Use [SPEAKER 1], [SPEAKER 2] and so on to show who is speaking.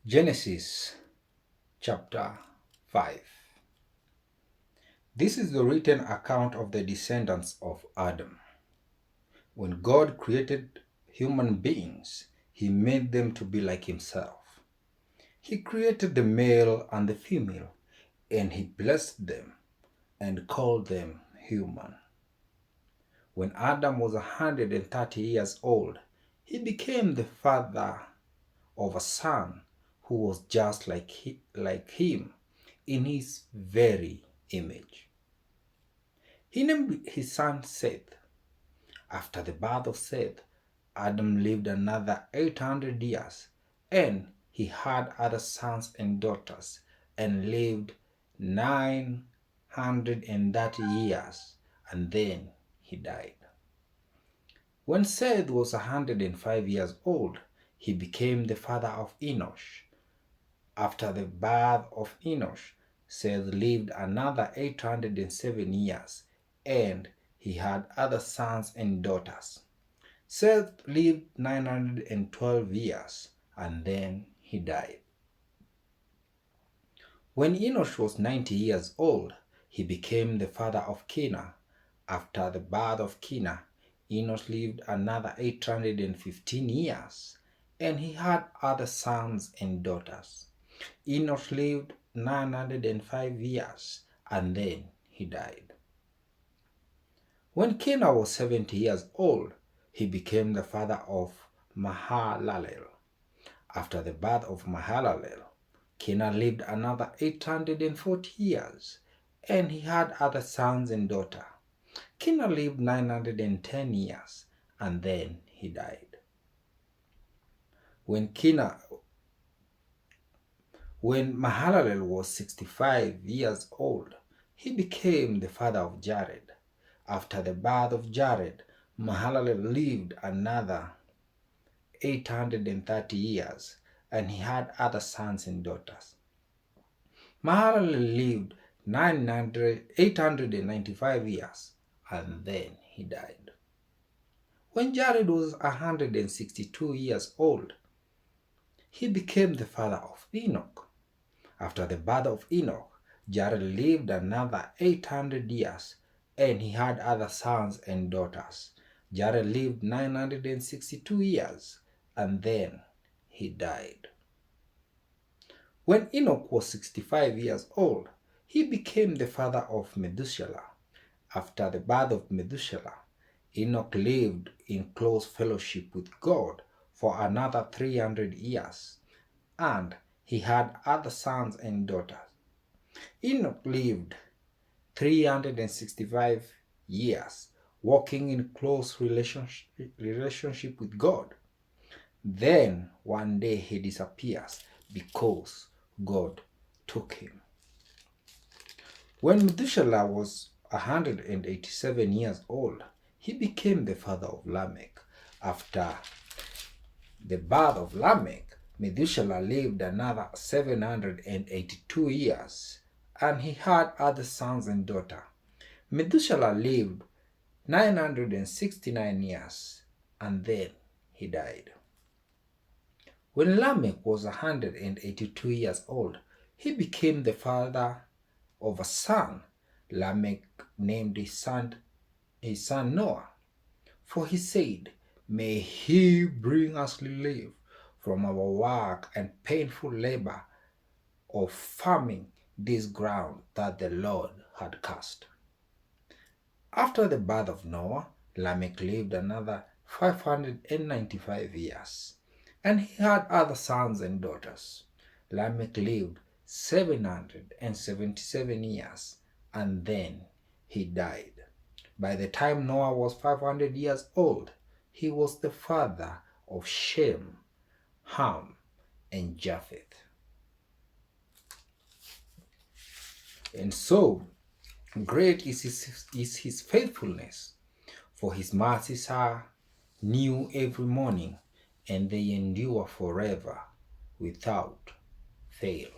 [SPEAKER 1] Genesis chapter 5. This is the written account of the descendants of Adam. When God created human beings, He made them to be like Himself. He created the male and the female, and He blessed them and called them human. When Adam was 130 years old, he became the father of a son who was just like him in his very image. He named his son Seth. After the birth of Seth, Adam lived another 800 years, and he had other sons and daughters, and lived 930 years, and then he died. When Seth was 105 years old, he became the father of Enosh. After the birth of Enosh, Seth lived another 807 years, and he had other sons and daughters. Seth lived 912 years, and then he died. When Enosh was 90 years old, he became the father of Kenan. After the birth of Kenan, Enosh lived another 815 years, and he had other sons and daughters. Enosh lived 905 years, and then he died. When Kenan was 70 years old, he became the father of Mahalalel. After the birth of Mahalalel, Kenan lived another 840 years, and he had other sons and daughters. Kenan lived 910 years, and then he died. When Mahalalel was 65 years old, he became the father of Jared. After the birth of Jared, Mahalalel lived another 830 years, and he had other sons and daughters. Mahalalel lived 895 years, and then he died. When Jared was 162 years old, he became the father of Enoch. After the birth of Enoch, Jared lived another 800 years, and he had other sons and daughters. Jared lived 962 years, and then he died. When Enoch was 65 years old, he became the father of Methuselah. After the birth of Methuselah, Enoch lived in close fellowship with God for another 300 years, and he had other sons and daughters. Enoch lived 365 years, walking in close relationship with God. Then one day he disappears because God took him. When Methuselah was 187 years old, he became the father of Lamech. After the birth of Lamech, Methuselah lived another 782 years, and he had other sons and daughters. Methuselah lived 969 years, and then he died. When Lamech was 182 years old, he became the father of a son. Lamech named his son Noah, for he said, "May he bring us relief from our work and painful labor of farming this ground that the Lord had cursed." After the birth of Noah, Lamech lived another 595 years, and he had other sons and daughters. Lamech lived 777 years, and then he died. By the time Noah was 500 years old, he was the father of Shem, Ham, and Japheth. And so great is his faithfulness, for his mercies are new every morning, and they endure forever without fail.